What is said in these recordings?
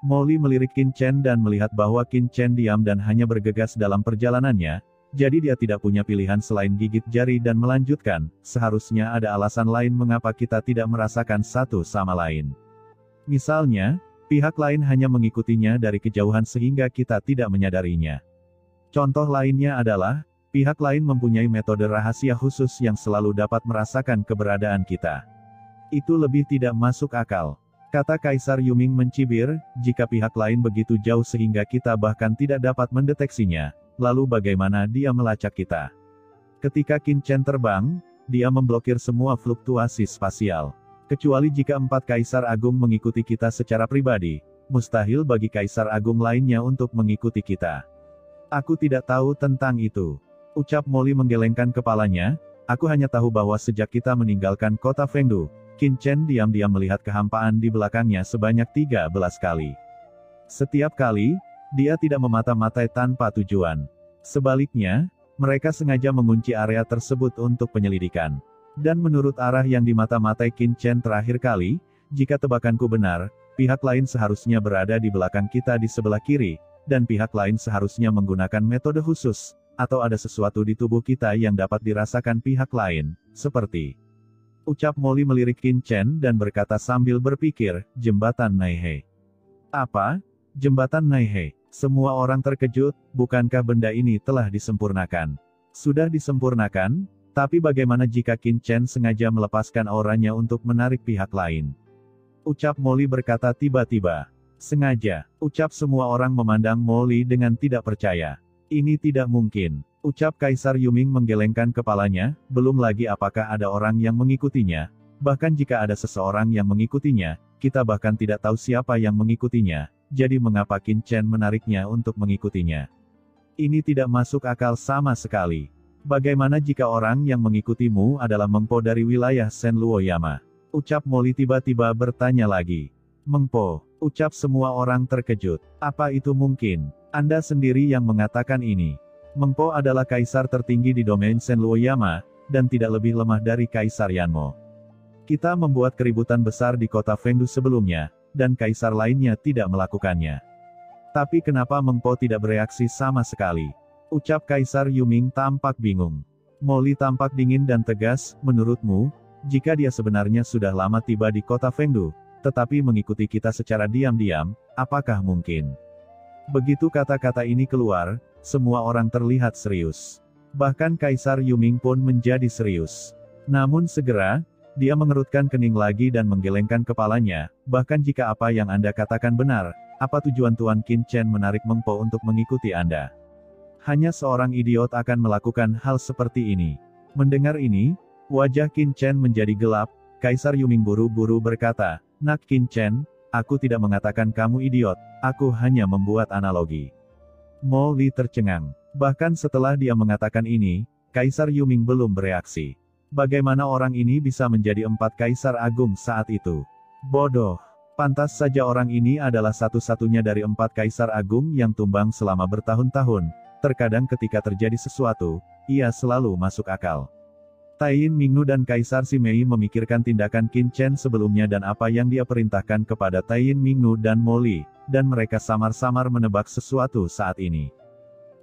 Molly melirik Qin Chen dan melihat bahwa Qin Chen diam dan hanya bergegas dalam perjalanannya, jadi dia tidak punya pilihan selain gigit jari dan melanjutkan. Seharusnya ada alasan lain mengapa kita tidak merasakan satu sama lain. Misalnya, pihak lain hanya mengikutinya dari kejauhan sehingga kita tidak menyadarinya. Contoh lainnya adalah, pihak lain mempunyai metode rahasia khusus yang selalu dapat merasakan keberadaan kita. Itu lebih tidak masuk akal. Kata Kaisar Yuming mencibir, jika pihak lain begitu jauh sehingga kita bahkan tidak dapat mendeteksinya, lalu bagaimana dia melacak kita? Ketika Qin Chen terbang, dia memblokir semua fluktuasi spasial. Kecuali jika 4 Kaisar Agung mengikuti kita secara pribadi, mustahil bagi Kaisar Agung lainnya untuk mengikuti kita. Aku tidak tahu tentang itu. Ucap Molly menggelengkan kepalanya, aku hanya tahu bahwa sejak kita meninggalkan kota Fengdu, Qin Chen diam-diam melihat kehampaan di belakangnya sebanyak 13 kali. Setiap kali, dia tidak memata-matai tanpa tujuan. Sebaliknya, mereka sengaja mengunci area tersebut untuk penyelidikan. Dan menurut arah yang dimata-matai Qin Chen terakhir kali, jika tebakanku benar, pihak lain seharusnya berada di belakang kita di sebelah kiri, dan pihak lain seharusnya menggunakan metode khusus, atau ada sesuatu di tubuh kita yang dapat dirasakan pihak lain, seperti... Ucap Molly melirik Qin Chen dan berkata sambil berpikir, jembatan Naihe. Apa? Jembatan Naihe. Semua orang terkejut, bukankah benda ini telah disempurnakan? Sudah disempurnakan? Tapi bagaimana jika Qin Chen sengaja melepaskan auranya untuk menarik pihak lain? Ucap Molly berkata tiba-tiba. Sengaja. Ucap semua orang memandang Molly dengan tidak percaya. Ini tidak mungkin. Ucap Kaisar Yuming menggelengkan kepalanya, belum lagi apakah ada orang yang mengikutinya. Bahkan jika ada seseorang yang mengikutinya, kita bahkan tidak tahu siapa yang mengikutinya, jadi mengapa Qin Chen menariknya untuk mengikutinya? Ini tidak masuk akal sama sekali. Bagaimana jika orang yang mengikutimu adalah Meng Po dari wilayah Shen Luoyama? Ucap Molly tiba-tiba bertanya lagi. Meng Po. Ucap semua orang terkejut. Apa itu mungkin? Anda sendiri yang mengatakan ini. Meng Po adalah kaisar tertinggi di domain Shen Luoyama, dan tidak lebih lemah dari Kaisar Yanmo. Kita membuat keributan besar di kota Fengdu sebelumnya, dan kaisar lainnya tidak melakukannya. Tapi kenapa Meng Po tidak bereaksi sama sekali? Ucap Kaisar Yuming tampak bingung. Molly tampak dingin dan tegas, menurutmu, jika dia sebenarnya sudah lama tiba di kota Fengdu, tetapi mengikuti kita secara diam-diam, apakah mungkin? Begitu kata-kata ini keluar, semua orang terlihat serius. Bahkan Kaisar Yuming pun menjadi serius. Namun segera, dia mengerutkan kening lagi dan menggelengkan kepalanya, bahkan jika apa yang Anda katakan benar, apa tujuan Tuan Qin Chen menarik Meng Po untuk mengikuti Anda? Hanya seorang idiot akan melakukan hal seperti ini. Mendengar ini, wajah Qin Chen menjadi gelap. Kaisar Yuming buru-buru berkata, Nak Qin Chen, aku tidak mengatakan kamu idiot, aku hanya membuat analogi. Molly tercengang. Bahkan setelah dia mengatakan ini, Kaisar Yuming belum bereaksi. Bagaimana orang ini bisa menjadi 4 Kaisar Agung saat itu? Bodoh. Pantas saja orang ini adalah satu-satunya dari 4 Kaisar Agung yang tumbang selama bertahun-tahun. Terkadang ketika terjadi sesuatu, ia selalu masuk akal. Taiyin Mingnu dan Kaisar Simei memikirkan tindakan Qin Chen sebelumnya dan apa yang dia perintahkan kepada Taiyin Mingnu dan Molly, dan mereka samar-samar menebak sesuatu saat ini.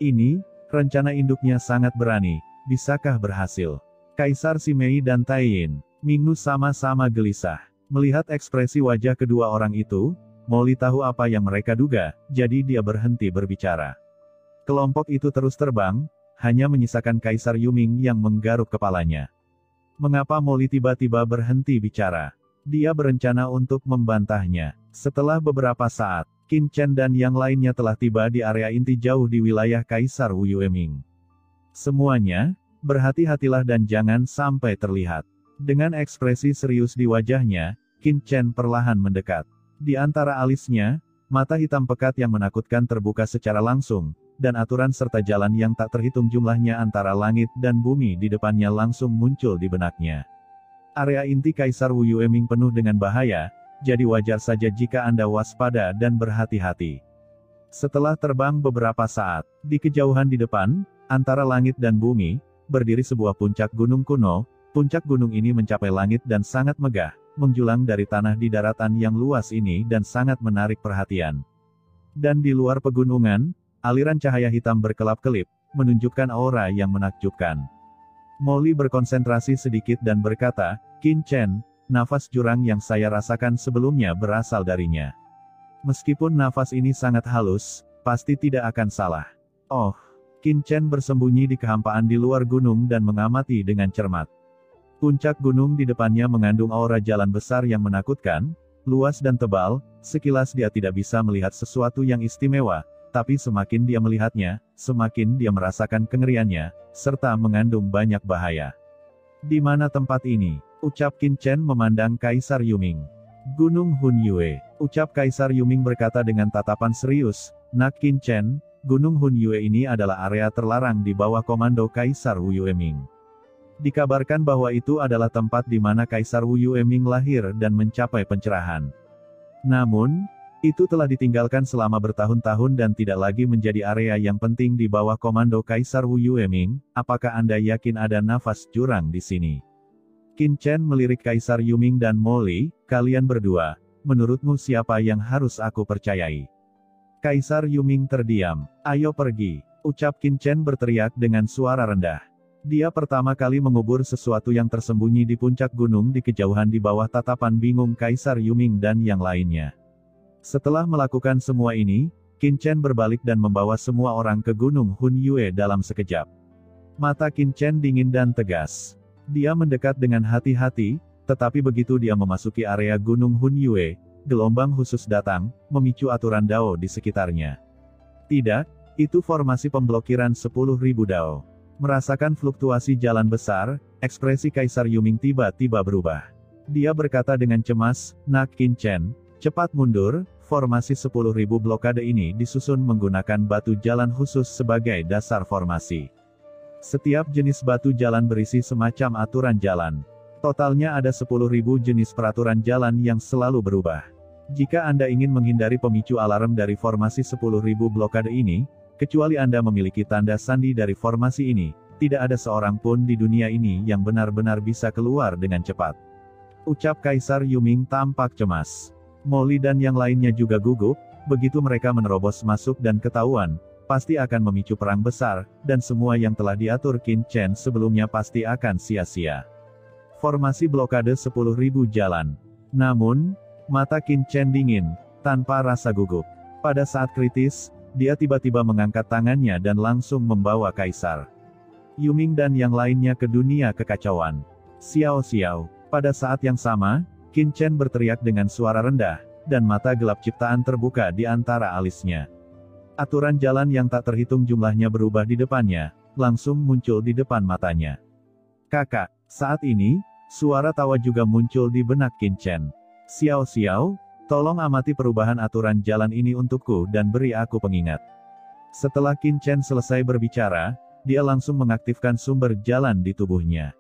Ini, rencana induknya sangat berani, bisakah berhasil? Kaisar Simei dan Taiyin Mingnu sama-sama gelisah. Melihat ekspresi wajah kedua orang itu, Molly tahu apa yang mereka duga, jadi dia berhenti berbicara. Kelompok itu terus terbang, hanya menyisakan Kaisar Yuming yang menggaruk kepalanya. Mengapa Molly tiba-tiba berhenti bicara? Dia berencana untuk membantahnya. Setelah beberapa saat, Qin Chen dan yang lainnya telah tiba di area inti jauh di wilayah Kaisar Wu Yueming. Semuanya, berhati-hatilah dan jangan sampai terlihat. Dengan ekspresi serius di wajahnya, Qin Chen perlahan mendekat. Di antara alisnya, mata hitam pekat yang menakutkan terbuka secara langsung, dan aturan serta jalan yang tak terhitung jumlahnya antara langit dan bumi di depannya langsung muncul di benaknya. Area inti Kaisar Wu Yueming penuh dengan bahaya, jadi wajar saja jika Anda waspada dan berhati-hati. Setelah terbang beberapa saat, di kejauhan di depan, antara langit dan bumi, berdiri sebuah puncak gunung kuno. Puncak gunung ini mencapai langit dan sangat megah, menjulang dari tanah di daratan yang luas ini dan sangat menarik perhatian. Dan di luar pegunungan, aliran cahaya hitam berkelap-kelip, menunjukkan aura yang menakjubkan. Molly berkonsentrasi sedikit dan berkata, "Qin Chen, nafas jurang yang saya rasakan sebelumnya berasal darinya. Meskipun nafas ini sangat halus, pasti tidak akan salah." Oh, Qin Chen bersembunyi di kehampaan di luar gunung dan mengamati dengan cermat. Puncak gunung di depannya mengandung aura jalan besar yang menakutkan, luas dan tebal. Sekilas dia tidak bisa melihat sesuatu yang istimewa, tapi semakin dia melihatnya, semakin dia merasakan kengeriannya, serta mengandung banyak bahaya. "Di mana tempat ini?" ucap Qin Chen memandang Kaisar Yuming. "Gunung Hunyue," ucap Kaisar Yuming berkata dengan tatapan serius. "Nak Qin Chen, Gunung Hunyue ini adalah area terlarang di bawah komando Kaisar Wu Yueming. Dikabarkan bahwa itu adalah tempat di mana Kaisar Wu Yueming lahir dan mencapai pencerahan. Namun, itu telah ditinggalkan selama bertahun-tahun dan tidak lagi menjadi area yang penting di bawah komando Kaisar Wu Yueming. Apakah Anda yakin ada nafas jurang di sini?" Qin Chen melirik Kaisar Yuming dan Molly, "Kalian berdua, menurutmu siapa yang harus aku percayai?" Kaisar Yuming terdiam. "Ayo pergi," ucap Qin Chen berteriak dengan suara rendah. Dia pertama kali mengubur sesuatu yang tersembunyi di puncak gunung di kejauhan di bawah tatapan bingung Kaisar Yuming dan yang lainnya. Setelah melakukan semua ini, Qin Chen berbalik dan membawa semua orang ke Gunung Hunyue dalam sekejap. Mata Qin Chen dingin dan tegas. Dia mendekat dengan hati-hati, tetapi begitu dia memasuki area Gunung Hunyue, gelombang khusus datang, memicu aturan Dao di sekitarnya. Tidak, itu formasi pemblokiran 10.000 Dao. Merasakan fluktuasi jalan besar, ekspresi Kaisar Yuming tiba-tiba berubah. Dia berkata dengan cemas, "Nak Qin Chen, cepat mundur." Formasi 10.000 blokade ini disusun menggunakan batu jalan khusus sebagai dasar formasi. Setiap jenis batu jalan berisi semacam aturan jalan. Totalnya ada 10.000 jenis peraturan jalan yang selalu berubah. Jika Anda ingin menghindari pemicu alarm dari formasi 10.000 blokade ini, kecuali Anda memiliki tanda sandi dari formasi ini, tidak ada seorang pun di dunia ini yang benar-benar bisa keluar dengan cepat. Ucap Kaisar Yuming tampak cemas. Molly dan yang lainnya juga gugup, begitu mereka menerobos masuk dan ketahuan, pasti akan memicu perang besar, dan semua yang telah diatur Qin Chen sebelumnya pasti akan sia-sia. Formasi blokade 10.000 jalan. Namun, mata Qin Chen dingin, tanpa rasa gugup. Pada saat kritis, dia tiba-tiba mengangkat tangannya dan langsung membawa Kaisar Yuming dan yang lainnya ke dunia kekacauan. "Xiao Xiao." Pada saat yang sama, Qin Chen berteriak dengan suara rendah, dan mata gelap ciptaan terbuka di antara alisnya. Aturan jalan yang tak terhitung jumlahnya berubah di depannya, langsung muncul di depan matanya. "Kakak." Saat ini, suara tawa juga muncul di benak Qin Chen. "Xiao Xiao, tolong amati perubahan aturan jalan ini untukku dan beri aku pengingat." Setelah Qin Chen selesai berbicara, dia langsung mengaktifkan sumber jalan di tubuhnya.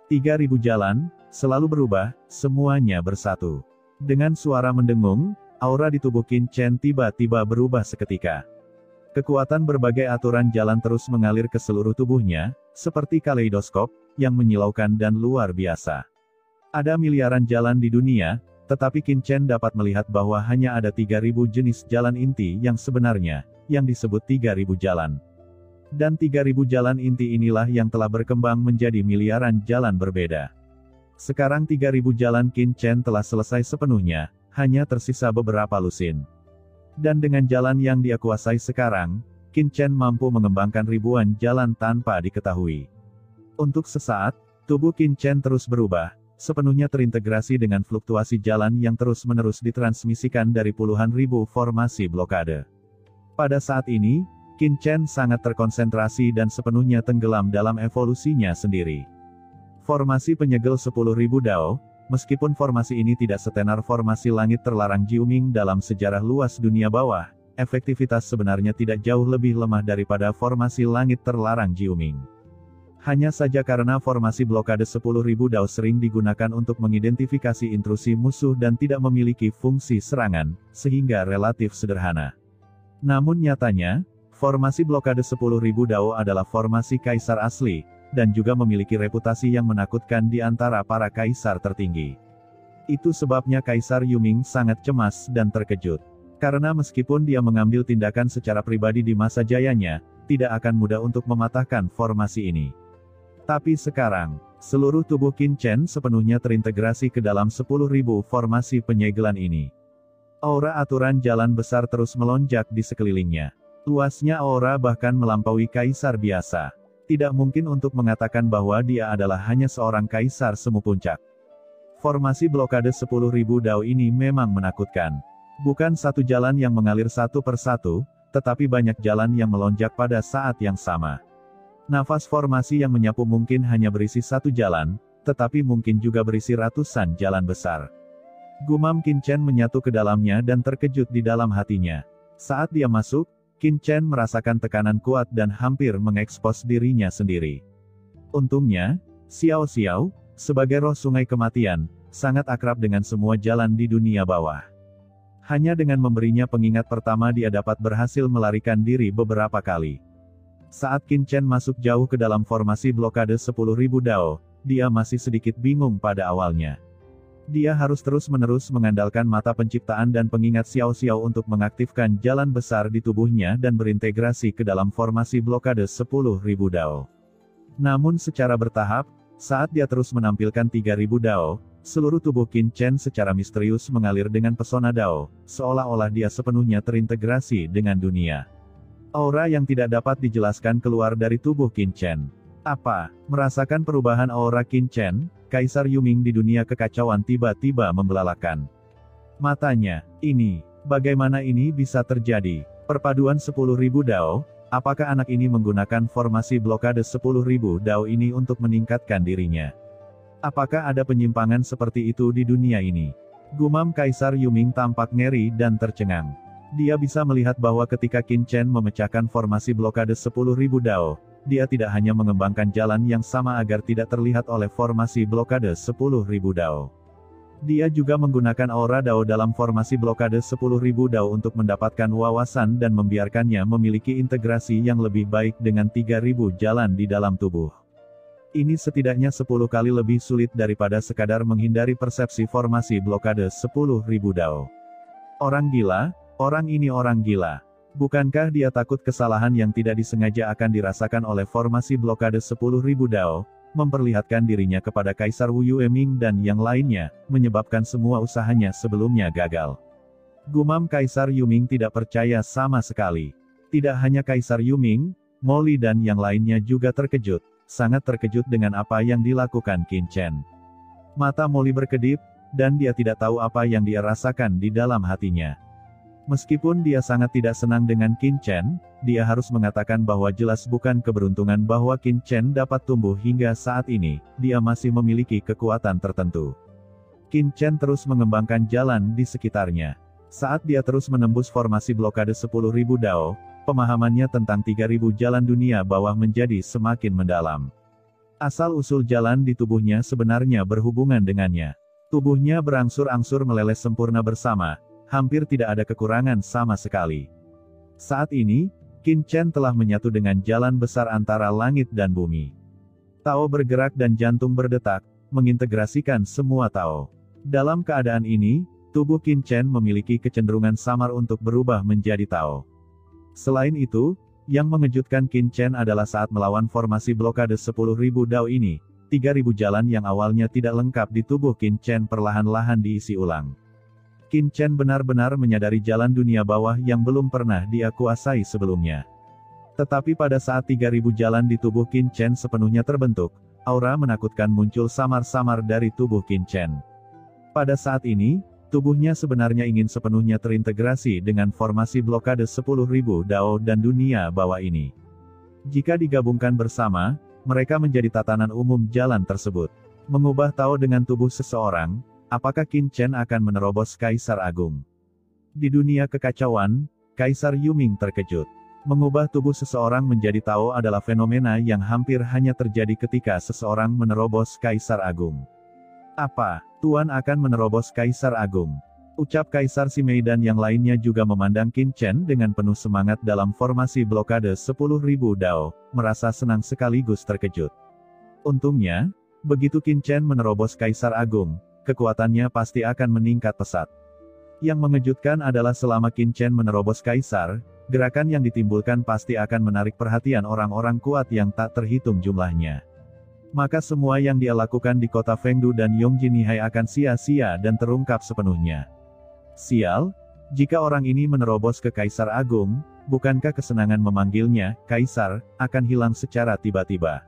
3.000 jalan, selalu berubah, semuanya bersatu. Dengan suara mendengung, aura di tubuh Qin Chen tiba-tiba berubah seketika. Kekuatan berbagai aturan jalan terus mengalir ke seluruh tubuhnya, seperti kaleidoskop, yang menyilaukan dan luar biasa. Ada miliaran jalan di dunia, tetapi Qin Chen dapat melihat bahwa hanya ada 3.000 jenis jalan inti yang sebenarnya, yang disebut 3.000 jalan. Dan 3.000 jalan inti inilah yang telah berkembang menjadi miliaran jalan berbeda. Sekarang 3.000 jalan Qin Chen telah selesai sepenuhnya, hanya tersisa beberapa lusin. Dan dengan jalan yang dia kuasai sekarang, Qin Chen mampu mengembangkan ribuan jalan tanpa diketahui. Untuk sesaat, tubuh Qin Chen terus berubah, sepenuhnya terintegrasi dengan fluktuasi jalan yang terus-menerus ditransmisikan dari puluhan ribu formasi blokade. Pada saat ini, Qin Chen sangat terkonsentrasi dan sepenuhnya tenggelam dalam evolusinya sendiri. Formasi penyegel 10.000 Dao, meskipun formasi ini tidak setenar formasi langit terlarang Jiuming dalam sejarah luas dunia bawah, efektivitas sebenarnya tidak jauh lebih lemah daripada formasi langit terlarang Jiuming. Hanya saja karena formasi blokade 10.000 Dao sering digunakan untuk mengidentifikasi intrusi musuh dan tidak memiliki fungsi serangan, sehingga relatif sederhana. Namun nyatanya, formasi blokade 10.000 Dao adalah formasi kaisar asli, dan juga memiliki reputasi yang menakutkan di antara para kaisar tertinggi. Itu sebabnya Kaisar Yuming sangat cemas dan terkejut. Karena meskipun dia mengambil tindakan secara pribadi di masa jayanya, tidak akan mudah untuk mematahkan formasi ini. Tapi sekarang, seluruh tubuh Qin Chen sepenuhnya terintegrasi ke dalam 10.000 formasi penyegelan ini. Aura aturan jalan besar terus melonjak di sekelilingnya. Luasnya aura bahkan melampaui kaisar biasa. Tidak mungkin untuk mengatakan bahwa dia adalah hanya seorang kaisar semu puncak. Formasi blokade 10.000 dao ini memang menakutkan. Bukan satu jalan yang mengalir satu persatu, tetapi banyak jalan yang melonjak pada saat yang sama. Nafas formasi yang menyapu mungkin hanya berisi satu jalan, tetapi mungkin juga berisi ratusan jalan besar. Gumam Qin Chen menyatu ke dalamnya dan terkejut di dalam hatinya. Saat dia masuk, Qin Chen merasakan tekanan kuat dan hampir mengekspos dirinya sendiri. Untungnya, Xiao Xiao, sebagai roh sungai kematian, sangat akrab dengan semua jalan di dunia bawah. Hanya dengan memberinya pengingat pertama dia dapat berhasil melarikan diri beberapa kali. Saat Qin Chen masuk jauh ke dalam formasi blokade 10.000 dao, dia masih sedikit bingung pada awalnya. Dia harus terus-menerus mengandalkan mata penciptaan dan pengingat Xiao Xiao untuk mengaktifkan jalan besar di tubuhnya dan berintegrasi ke dalam formasi blokade 10.000 dao. Namun secara bertahap, saat dia terus menampilkan 3.000 dao, seluruh tubuh Qin Chen secara misterius mengalir dengan pesona dao, seolah-olah dia sepenuhnya terintegrasi dengan dunia. Aura yang tidak dapat dijelaskan keluar dari tubuh Qin Chen. Apa? Merasakan perubahan aura Qin Chen, Kaisar Yuming di dunia kekacauan tiba-tiba membelalakan matanya. Bagaimana ini bisa terjadi? Perpaduan 10.000 dao, apakah anak ini menggunakan formasi blokade 10.000 dao ini untuk meningkatkan dirinya? Apakah ada penyimpangan seperti itu di dunia ini? Gumam Kaisar Yuming tampak ngeri dan tercengang. Dia bisa melihat bahwa ketika Qin Chen memecahkan formasi blokade 10.000 dao, dia tidak hanya mengembangkan jalan yang sama agar tidak terlihat oleh formasi blokade 10.000 dao. Dia juga menggunakan aura dao dalam formasi blokade 10.000 dao untuk mendapatkan wawasan dan membiarkannya memiliki integrasi yang lebih baik dengan 3.000 jalan di dalam tubuh. Ini setidaknya 10 kali lebih sulit daripada sekadar menghindari persepsi formasi blokade 10.000 dao. Orang gila, orang ini orang gila. Bukankah dia takut kesalahan yang tidak disengaja akan dirasakan oleh formasi blokade 10.000 dao, memperlihatkan dirinya kepada Kaisar Wu Yueming dan yang lainnya, menyebabkan semua usahanya sebelumnya gagal. Gumam Kaisar Yuming tidak percaya sama sekali. Tidak hanya Kaisar Yuming, Molly dan yang lainnya juga terkejut, sangat terkejut dengan apa yang dilakukan Qin Chen. Mata Molly berkedip, dan dia tidak tahu apa yang dia rasakan di dalam hatinya. Meskipun dia sangat tidak senang dengan Qin Chen, dia harus mengatakan bahwa jelas bukan keberuntungan bahwa Qin Chen dapat tumbuh hingga saat ini, dia masih memiliki kekuatan tertentu. Qin Chen terus mengembangkan jalan di sekitarnya. Saat dia terus menembus formasi blokade 10.000 dao, pemahamannya tentang 3.000 jalan dunia bawah menjadi semakin mendalam. Asal-usul jalan di tubuhnya sebenarnya berhubungan dengannya. Tubuhnya berangsur-angsur meleleh sempurna bersama, hampir tidak ada kekurangan sama sekali. Saat ini, Qin Chen telah menyatu dengan jalan besar antara langit dan bumi. Tao bergerak dan jantung berdetak, mengintegrasikan semua Tao. Dalam keadaan ini, tubuh Qin Chen memiliki kecenderungan samar untuk berubah menjadi Tao. Selain itu, yang mengejutkan Qin Chen adalah saat melawan formasi blokade 10.000 dao ini, 3.000 jalan yang awalnya tidak lengkap di tubuh Qin Chen perlahan-lahan diisi ulang. Qin Chen benar-benar menyadari jalan dunia bawah yang belum pernah dia kuasai sebelumnya. Tetapi pada saat 3.000 jalan di tubuh Qin Chen sepenuhnya terbentuk, aura menakutkan muncul samar-samar dari tubuh Qin Chen. Pada saat ini, tubuhnya sebenarnya ingin sepenuhnya terintegrasi dengan formasi blokade 10.000 dao dan dunia bawah ini. Jika digabungkan bersama, mereka menjadi tatanan umum jalan tersebut. Mengubah Tao dengan tubuh seseorang, apakah Qin Chen akan menerobos Kaisar Agung? Di dunia kekacauan, Kaisar Yuming terkejut. Mengubah tubuh seseorang menjadi Tao adalah fenomena yang hampir hanya terjadi ketika seseorang menerobos Kaisar Agung. Apa? Tuan akan menerobos Kaisar Agung? Ucap Kaisar Simei dan yang lainnya juga memandang Qin Chen dengan penuh semangat dalam formasi blokade 10.000 dao, merasa senang sekaligus terkejut. Untungnya, begitu Qin Chen menerobos Kaisar Agung, kekuatannya pasti akan meningkat pesat. Yang mengejutkan adalah selama Qin Chen menerobos kaisar, gerakan yang ditimbulkan pasti akan menarik perhatian orang-orang kuat yang tak terhitung jumlahnya. Maka semua yang dia lakukan di kota Fengdu dan Yongjinihai akan sia-sia dan terungkap sepenuhnya. Sial, jika orang ini menerobos ke Kaisar Agung, bukankah kesenangan memanggilnya Kaisar akan hilang secara tiba-tiba?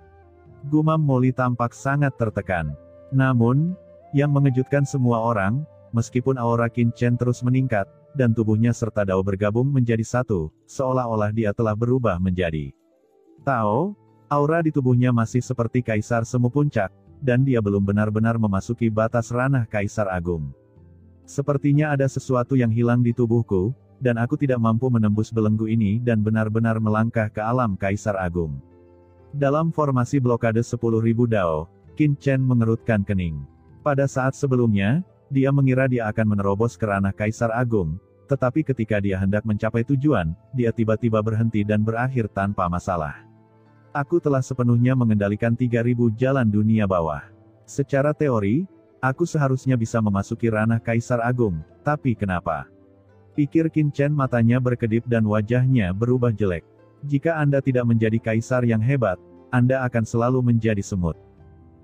Gumam Molly tampak sangat tertekan. Namun, yang mengejutkan semua orang, meskipun aura Qin Chen terus meningkat, dan tubuhnya serta Dao bergabung menjadi satu, seolah-olah dia telah berubah menjadi Tao. Aura di tubuhnya masih seperti Kaisar Semu Puncak, dan dia belum benar-benar memasuki batas ranah Kaisar Agung. Sepertinya ada sesuatu yang hilang di tubuhku, dan aku tidak mampu menembus belenggu ini dan benar-benar melangkah ke alam Kaisar Agung. Dalam formasi blokade 10.000 Dao, Qin Chen mengerutkan kening. Pada saat sebelumnya, dia mengira dia akan menerobos ke ranah Kaisar Agung, tetapi ketika dia hendak mencapai tujuan, dia tiba-tiba berhenti dan berakhir tanpa masalah. Aku telah sepenuhnya mengendalikan 3.000 jalan dunia bawah. Secara teori, aku seharusnya bisa memasuki ranah Kaisar Agung, tapi kenapa? Pikir Qin Chen, matanya berkedip dan wajahnya berubah jelek. Jika Anda tidak menjadi Kaisar yang hebat, Anda akan selalu menjadi semut.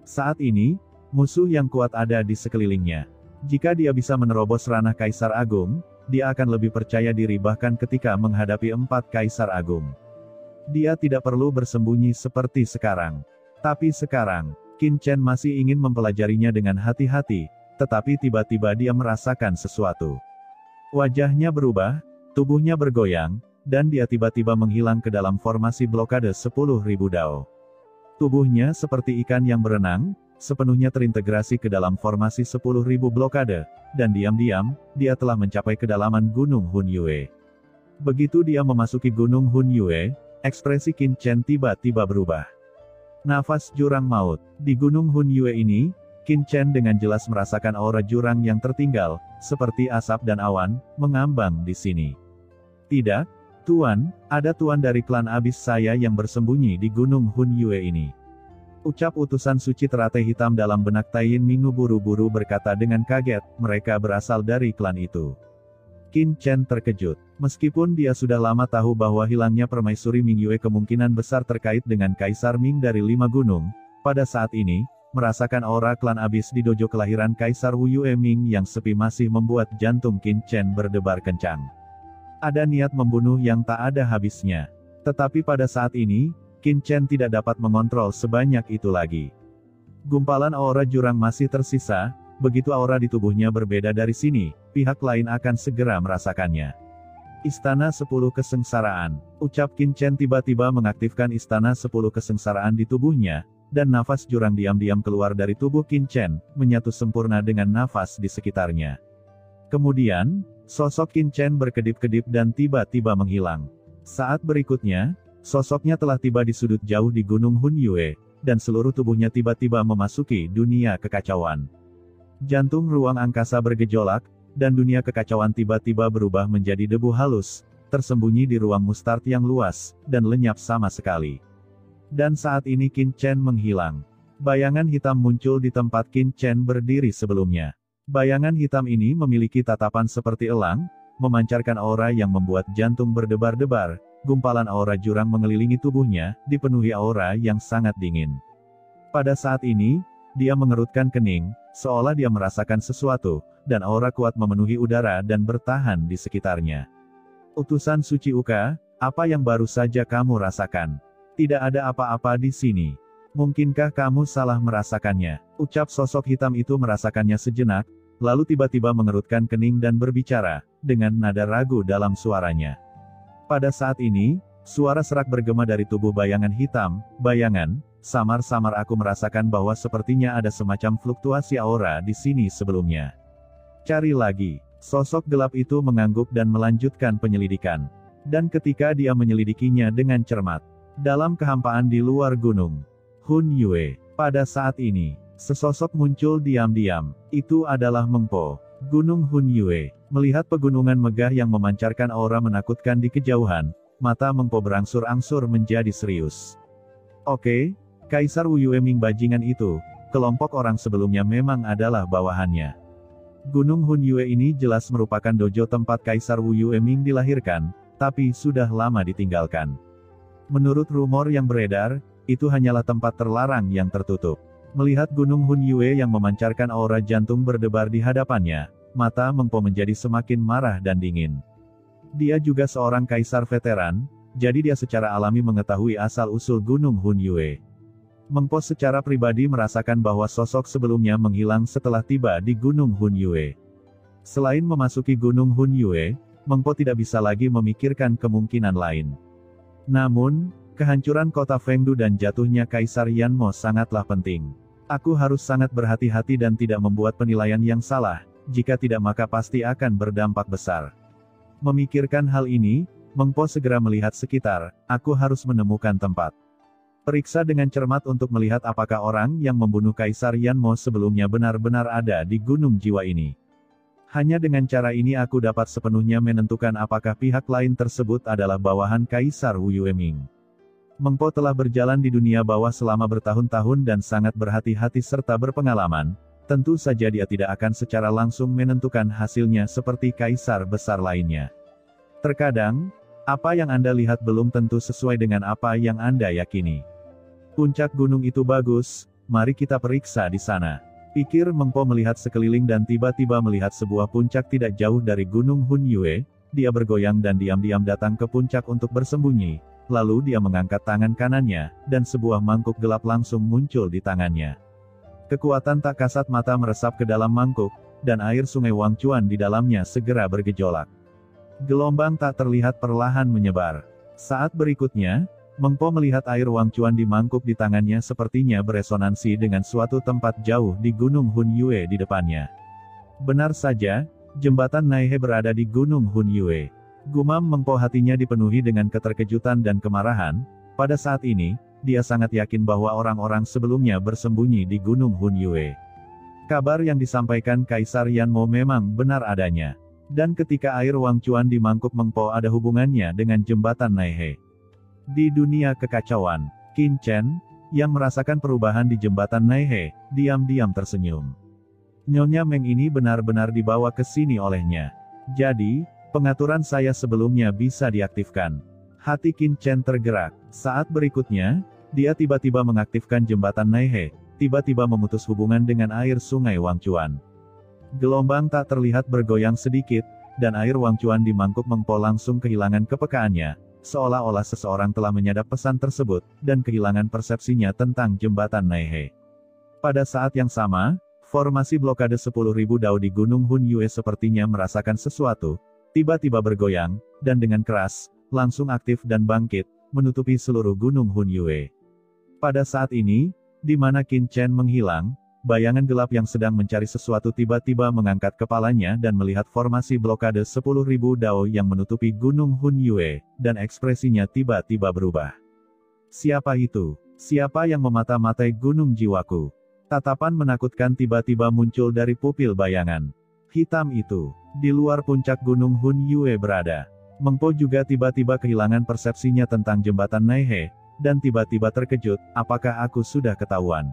Saat ini, musuh yang kuat ada di sekelilingnya. Jika dia bisa menerobos ranah Kaisar Agung, dia akan lebih percaya diri bahkan ketika menghadapi 4 Kaisar Agung. Dia tidak perlu bersembunyi seperti sekarang. Tapi sekarang, Qin Chen masih ingin mempelajarinya dengan hati-hati, tetapi tiba-tiba dia merasakan sesuatu. Wajahnya berubah, tubuhnya bergoyang, dan dia tiba-tiba menghilang ke dalam formasi blokade 10.000 Dao. Tubuhnya seperti ikan yang berenang, sepenuhnya terintegrasi ke dalam formasi 10.000 blokade, dan diam-diam, dia telah mencapai kedalaman Gunung Hunyue. Begitu dia memasuki Gunung Hunyue, ekspresi Qin Chen tiba-tiba berubah. Nafas jurang maut. Di Gunung Hunyue ini, Qin Chen dengan jelas merasakan aura jurang yang tertinggal, seperti asap dan awan, mengambang di sini. Tidak, Tuan, ada tuan dari klan abis saya yang bersembunyi di Gunung Hunyue ini. Ucap utusan suci teratai hitam dalam benak Taiyin Minggu buru-buru berkata dengan kaget, mereka berasal dari klan itu. Qin Chen terkejut. Meskipun dia sudah lama tahu bahwa hilangnya permaisuri Mingyue kemungkinan besar terkait dengan Kaisar Ming dari 5 gunung, pada saat ini, merasakan aura klan abis di dojo kelahiran Kaisar Wu Yue Ming yang sepi masih membuat jantung Qin Chen berdebar kencang. Ada niat membunuh yang tak ada habisnya. Tetapi pada saat ini, Qin Chen tidak dapat mengontrol sebanyak itu lagi. Gumpalan aura jurang masih tersisa, begitu aura di tubuhnya berbeda dari sini, pihak lain akan segera merasakannya. Istana 10 Kesengsaraan. Ucap Qin Chen tiba-tiba mengaktifkan Istana 10 Kesengsaraan di tubuhnya, dan nafas jurang diam-diam keluar dari tubuh Qin Chen, menyatu sempurna dengan nafas di sekitarnya. Kemudian, sosok Qin Chen berkedip-kedip dan tiba-tiba menghilang. Saat berikutnya, sosoknya telah tiba di sudut jauh di Gunung Hunyue, dan seluruh tubuhnya tiba-tiba memasuki dunia kekacauan. Jantung ruang angkasa bergejolak, dan dunia kekacauan tiba-tiba berubah menjadi debu halus, tersembunyi di ruang mustard yang luas, dan lenyap sama sekali. Dan saat ini Qin Chen menghilang. Bayangan hitam muncul di tempat Qin Chen berdiri sebelumnya. Bayangan hitam ini memiliki tatapan seperti elang, memancarkan aura yang membuat jantung berdebar-debar, gumpalan aura jurang mengelilingi tubuhnya, dipenuhi aura yang sangat dingin. Pada saat ini, dia mengerutkan kening, seolah dia merasakan sesuatu, dan aura kuat memenuhi udara dan bertahan di sekitarnya. Utusan suci Uka, apa yang baru saja kamu rasakan? Tidak ada apa-apa di sini. Mungkinkah kamu salah merasakannya? Ucap sosok hitam itu merasakannya sejenak, lalu tiba-tiba mengerutkan kening dan berbicara, dengan nada ragu dalam suaranya. Pada saat ini, suara serak bergema dari tubuh bayangan hitam, bayangan, samar-samar aku merasakan bahwa sepertinya ada semacam fluktuasi aura di sini sebelumnya. Cari lagi. Sosok gelap itu mengangguk dan melanjutkan penyelidikan. Dan ketika dia menyelidikinya dengan cermat, dalam kehampaan di luar gunung Hunyue, pada saat ini, sesosok muncul diam-diam. Itu adalah Meng Po. Gunung Hunyue. Melihat pegunungan megah yang memancarkan aura menakutkan di kejauhan, mata Meng Po berangsur-angsur menjadi serius. Oke, Kaisar Wu Yue Ming bajingan itu, kelompok orang sebelumnya memang adalah bawahannya. Gunung Hun Yue ini jelas merupakan dojo tempat Kaisar Wu Yueming dilahirkan, tapi sudah lama ditinggalkan. Menurut rumor yang beredar, itu hanyalah tempat terlarang yang tertutup. Melihat Gunung Hun Yue yang memancarkan aura jantung berdebar di hadapannya, mata Meng Po menjadi semakin marah dan dingin. Dia juga seorang kaisar veteran, jadi dia secara alami mengetahui asal-usul Gunung Hun Yue. Meng Po secara pribadi merasakan bahwa sosok sebelumnya menghilang setelah tiba di Gunung Hun Yue. Selain memasuki Gunung Hun Yue, Meng Po tidak bisa lagi memikirkan kemungkinan lain. Namun, kehancuran kota Fengdu dan jatuhnya Kaisar Yanmo sangatlah penting. Aku harus sangat berhati-hati dan tidak membuat penilaian yang salah, jika tidak maka pasti akan berdampak besar. Memikirkan hal ini, Meng Po segera melihat sekitar, aku harus menemukan tempat. Periksa dengan cermat untuk melihat apakah orang yang membunuh Kaisar Yanmo sebelumnya benar-benar ada di Gunung Jiwa ini. Hanya dengan cara ini aku dapat sepenuhnya menentukan apakah pihak lain tersebut adalah bawahan Kaisar Wu Yueming. Meng Po telah berjalan di dunia bawah selama bertahun-tahun dan sangat berhati-hati serta berpengalaman, tentu saja dia tidak akan secara langsung menentukan hasilnya seperti kaisar besar lainnya. Terkadang, apa yang Anda lihat belum tentu sesuai dengan apa yang Anda yakini. Puncak gunung itu bagus, mari kita periksa di sana. Pikir Meng Po melihat sekeliling dan tiba-tiba melihat sebuah puncak tidak jauh dari Gunung Hun Yue. Dia bergoyang dan diam-diam datang ke puncak untuk bersembunyi. Lalu dia mengangkat tangan kanannya, dan sebuah mangkuk gelap langsung muncul di tangannya. Kekuatan tak kasat mata meresap ke dalam mangkuk, dan air sungai Wangchuan di dalamnya segera bergejolak. Gelombang tak terlihat perlahan menyebar. Saat berikutnya, Meng Po melihat air Wangchuan di mangkuk di tangannya sepertinya beresonansi dengan suatu tempat jauh di Gunung Hun Yue di depannya. Benar saja, jembatan Naihe berada di Gunung Hun Yue. Gumam Meng Po hatinya dipenuhi dengan keterkejutan dan kemarahan. Pada saat ini, dia sangat yakin bahwa orang-orang sebelumnya bersembunyi di Gunung Hun Yue. Kabar yang disampaikan Kaisar Yanmo memang benar adanya. Dan ketika air Wangchuan di mangkuk Meng Po ada hubungannya dengan jembatan Naihe. Di dunia kekacauan, Qin Chen, yang merasakan perubahan di jembatan Naihe, diam-diam tersenyum. Nyonya Meng ini benar-benar dibawa ke sini olehnya. Jadi, pengaturan saya sebelumnya bisa diaktifkan. Hati Qin Chen tergerak. Saat berikutnya, dia tiba-tiba mengaktifkan jembatan Naihe, tiba-tiba memutus hubungan dengan air sungai Wangchuan. Gelombang tak terlihat bergoyang sedikit, dan air Wangchuan di mangkuk Meng Po langsung kehilangan kepekaannya. Seolah-olah seseorang telah menyadap pesan tersebut, dan kehilangan persepsinya tentang jembatan Naihe. Pada saat yang sama, formasi blokade 10.000 dao di Gunung Hun Yue sepertinya merasakan sesuatu, tiba-tiba bergoyang, dan dengan keras, langsung aktif dan bangkit, menutupi seluruh Gunung Hun Yue. Pada saat ini, di mana Qin Chen menghilang, bayangan gelap yang sedang mencari sesuatu tiba-tiba mengangkat kepalanya dan melihat formasi blokade 10.000 dao yang menutupi Gunung Hun Yue, dan ekspresinya tiba-tiba berubah. Siapa itu? Siapa yang memata-matai gunung jiwaku? Tatapan menakutkan tiba-tiba muncul dari pupil bayangan hitam itu. Di luar puncak Gunung Hun Yue berada. Meng Po juga tiba-tiba kehilangan persepsinya tentang jembatan Naihe, dan tiba-tiba terkejut, apakah aku sudah ketahuan?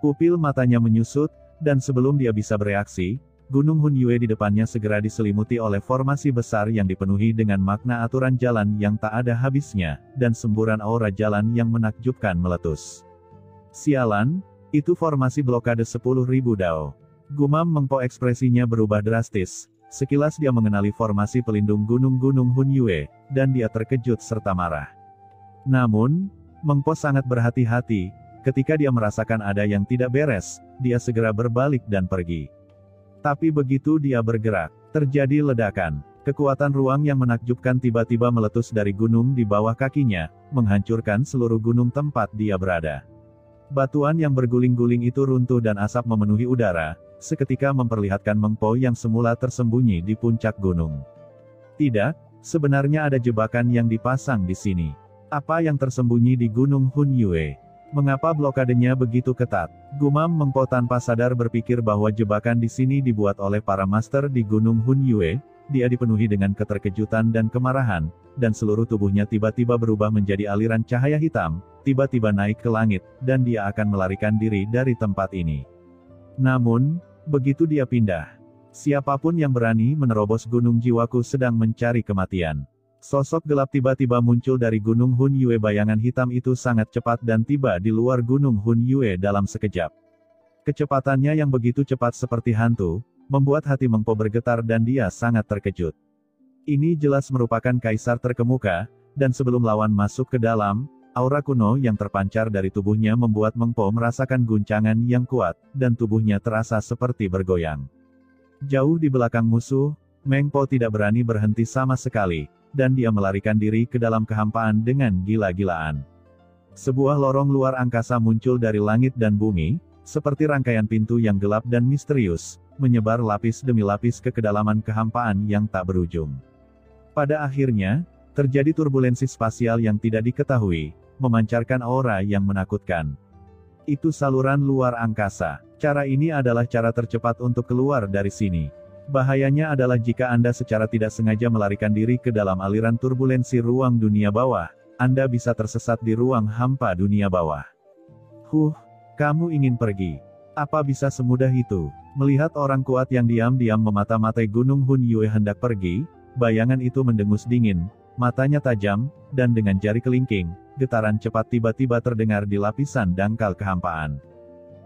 Pupil matanya menyusut, dan sebelum dia bisa bereaksi, Gunung Hun Yue di depannya segera diselimuti oleh formasi besar yang dipenuhi dengan makna aturan jalan yang tak ada habisnya, dan semburan aura jalan yang menakjubkan meletus. Sialan, itu formasi blokade 10.000 dao. Gumam Meng Po ekspresinya berubah drastis. Sekilas dia mengenali formasi pelindung gunung-gunung Hun Yue, dan dia terkejut serta marah. Namun, Meng Po sangat berhati-hati. Ketika dia merasakan ada yang tidak beres, dia segera berbalik dan pergi. Tapi begitu dia bergerak, terjadi ledakan. Kekuatan ruang yang menakjubkan tiba-tiba meletus dari gunung di bawah kakinya, menghancurkan seluruh gunung tempat dia berada. Batuan yang berguling-guling itu runtuh dan asap memenuhi udara, seketika memperlihatkan Meng Po yang semula tersembunyi di puncak gunung. Tidak, sebenarnya ada jebakan yang dipasang di sini. Apa yang tersembunyi di Gunung Hun Yue? Mengapa blokadenya begitu ketat? Gumam Meng Po tanpa sadar berpikir bahwa jebakan di sini dibuat oleh para master di Gunung Hun Yue. Dia dipenuhi dengan keterkejutan dan kemarahan, dan seluruh tubuhnya tiba-tiba berubah menjadi aliran cahaya hitam, tiba-tiba naik ke langit, dan dia akan melarikan diri dari tempat ini. Namun, begitu dia pindah Siapapun yang berani menerobos gunung jiwaku sedang mencari kematian. Sosok gelap tiba-tiba muncul dari gunung Hun Yue. Bayangan hitam itu sangat cepat dan tiba di luar gunung Hun Yue dalam sekejap. Kecepatannya yang begitu cepat seperti hantu, membuat hati Meng Po bergetar dan dia sangat terkejut. Ini jelas merupakan kaisar terkemuka, dan sebelum lawan masuk ke dalam, aura kuno yang terpancar dari tubuhnya membuat Meng Po merasakan guncangan yang kuat, dan tubuhnya terasa seperti bergoyang. Jauh di belakang musuh, Meng Po tidak berani berhenti sama sekali, dan dia melarikan diri ke dalam kehampaan dengan gila-gilaan. Sebuah lorong luar angkasa muncul dari langit dan bumi, seperti rangkaian pintu yang gelap dan misterius, menyebar lapis demi lapis ke kedalaman kehampaan yang tak berujung. Pada akhirnya, terjadi turbulensi spasial yang tidak diketahui, memancarkan aura yang menakutkan. Itu saluran luar angkasa. Cara ini adalah cara tercepat untuk keluar dari sini. Bahayanya adalah jika Anda secara tidak sengaja melarikan diri ke dalam aliran turbulensi ruang dunia bawah, Anda bisa tersesat di ruang hampa dunia bawah. Kamu ingin pergi? Apa bisa semudah itu? Melihat orang kuat yang diam-diam memata-matai gunung Hun Yue hendak pergi, bayangan itu mendengus dingin, matanya tajam, dan dengan jari kelingking, getaran cepat tiba-tiba terdengar di lapisan dangkal kehampaan.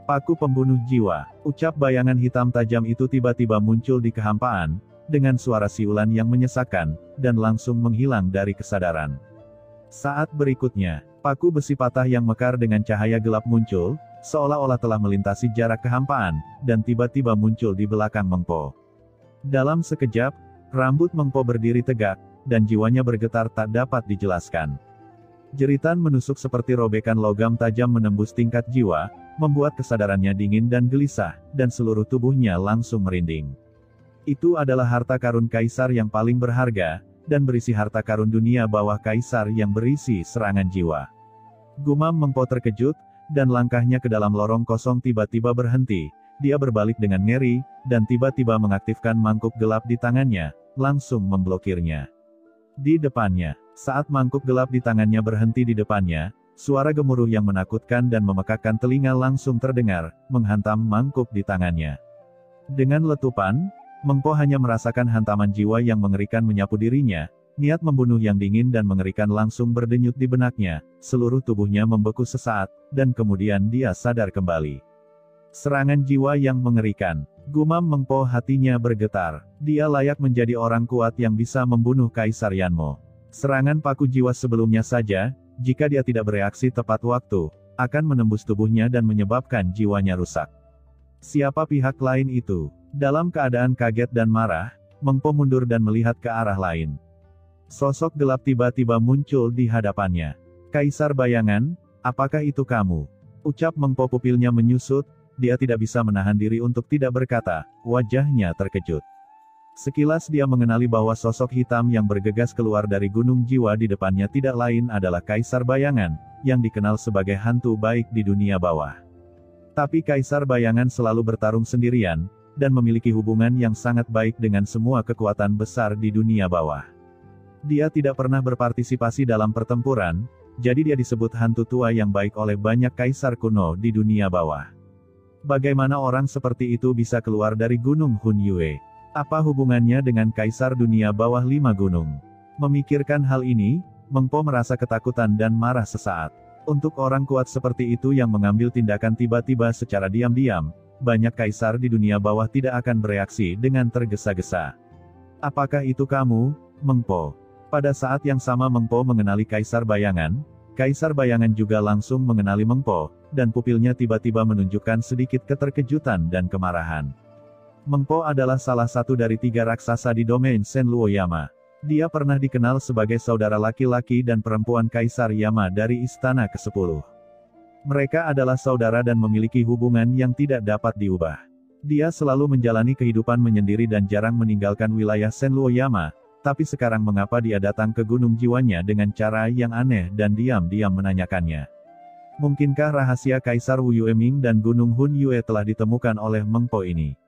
Paku pembunuh jiwa, ucap bayangan hitam tajam itu tiba-tiba muncul di kehampaan, dengan suara siulan yang menyesakkan, dan langsung menghilang dari kesadaran. Saat berikutnya, paku besi patah yang mekar dengan cahaya gelap muncul, seolah-olah telah melintasi jarak kehampaan, dan tiba-tiba muncul di belakang Meng Po. Dalam sekejap, rambut Meng Po berdiri tegak, dan jiwanya bergetar tak dapat dijelaskan. Jeritan menusuk seperti robekan logam tajam menembus tingkat jiwa, membuat kesadarannya dingin dan gelisah, dan seluruh tubuhnya langsung merinding. Itu adalah harta karun kaisar yang paling berharga, dan berisi harta karun dunia bawah kaisar yang berisi serangan jiwa. Gumam Meng Po terkejut, dan langkahnya ke dalam lorong kosong tiba-tiba berhenti. Dia berbalik dengan ngeri, dan tiba-tiba mengaktifkan mangkuk gelap di tangannya, langsung memblokirnya. Di depannya, saat mangkuk gelap di tangannya berhenti di depannya, suara gemuruh yang menakutkan dan memekakkan telinga langsung terdengar, menghantam mangkuk di tangannya. Dengan letupan, Meng Po hanya merasakan hantaman jiwa yang mengerikan menyapu dirinya, niat membunuh yang dingin dan mengerikan langsung berdenyut di benaknya, seluruh tubuhnya membeku sesaat, dan kemudian dia sadar kembali. Serangan jiwa yang mengerikan. Gumam Meng Po, hatinya bergetar. Dia layak menjadi orang kuat yang bisa membunuh Kaisar Yanmo. Serangan paku jiwa sebelumnya saja, jika dia tidak bereaksi tepat waktu, akan menembus tubuhnya dan menyebabkan jiwanya rusak. Siapa pihak lain itu? Dalam keadaan kaget dan marah, Meng Po mundur dan melihat ke arah lain. Sosok gelap tiba-tiba muncul di hadapannya. Kaisar bayangan, apakah itu kamu? Ucap Meng Po, pupilnya menyusut, dia tidak bisa menahan diri untuk tidak berkata, wajahnya terkejut. Sekilas dia mengenali bahwa sosok hitam yang bergegas keluar dari gunung jiwa di depannya tidak lain adalah Kaisar Bayangan, yang dikenal sebagai hantu baik di dunia bawah. Tapi Kaisar Bayangan selalu bertarung sendirian, dan memiliki hubungan yang sangat baik dengan semua kekuatan besar di dunia bawah. Dia tidak pernah berpartisipasi dalam pertempuran, jadi dia disebut hantu tua yang baik oleh banyak kaisar kuno di dunia bawah. Bagaimana orang seperti itu bisa keluar dari gunung Hun Yue? Apa hubungannya dengan kaisar dunia bawah 5 gunung? Memikirkan hal ini, Meng Po merasa ketakutan dan marah sesaat. Untuk orang kuat seperti itu yang mengambil tindakan tiba-tiba secara diam-diam, banyak kaisar di dunia bawah tidak akan bereaksi dengan tergesa-gesa. Apakah itu kamu, Meng Po? Pada saat yang sama Meng Po mengenali Kaisar Bayangan juga langsung mengenali Meng Po, dan pupilnya tiba-tiba menunjukkan sedikit keterkejutan dan kemarahan. Meng Po adalah salah satu dari 3 raksasa di domain Shen Luoyama. Dia pernah dikenal sebagai saudara laki-laki dan perempuan Kaisar Yama dari Istana ke-10. Mereka adalah saudara dan memiliki hubungan yang tidak dapat diubah. Dia selalu menjalani kehidupan menyendiri dan jarang meninggalkan wilayah Shen Luoyama, tapi sekarang mengapa dia datang ke gunung jiwanya dengan cara yang aneh dan diam-diam menanyakannya. Mungkinkah rahasia Kaisar Wu Yueming dan gunung Hun Yue telah ditemukan oleh Meng Po ini?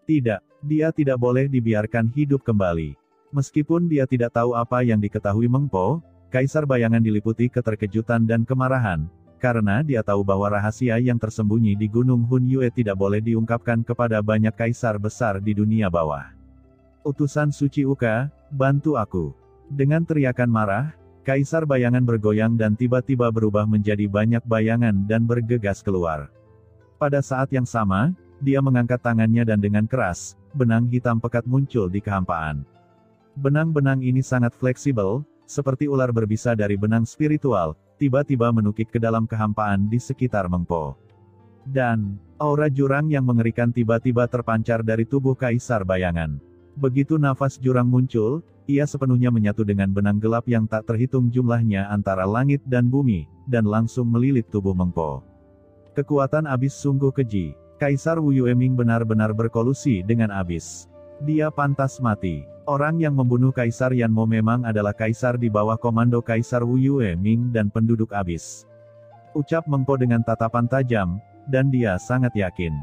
Tidak, dia tidak boleh dibiarkan hidup kembali. Meskipun dia tidak tahu apa yang diketahui Meng Po, Kaisar Bayangan diliputi keterkejutan dan kemarahan, karena dia tahu bahwa rahasia yang tersembunyi di Gunung Hun Yue tidak boleh diungkapkan kepada banyak kaisar besar di dunia bawah. Utusan suci Uka, bantu aku. Dengan teriakan marah, Kaisar Bayangan bergoyang dan tiba-tiba berubah menjadi banyak bayangan dan bergegas keluar. Pada saat yang sama, dia mengangkat tangannya dan dengan keras, benang hitam pekat muncul di kehampaan. Benang-benang ini sangat fleksibel, seperti ular berbisa dari benang spiritual, tiba-tiba menukik ke dalam kehampaan di sekitar Meng Po. Dan, aura jurang yang mengerikan tiba-tiba terpancar dari tubuh Kaisar Bayangan. Begitu nafas jurang muncul, ia sepenuhnya menyatu dengan benang gelap yang tak terhitung jumlahnya antara langit dan bumi, dan langsung melilit tubuh Meng Po. Kekuatan abis sungguh keji. Kaisar Wu Yueming benar-benar berkolusi dengan abis. Dia pantas mati. Orang yang membunuh Kaisar Yanmo memang adalah kaisar di bawah komando Kaisar Wu Yueming dan penduduk abis. Ucap Meng Po dengan tatapan tajam, dan dia sangat yakin.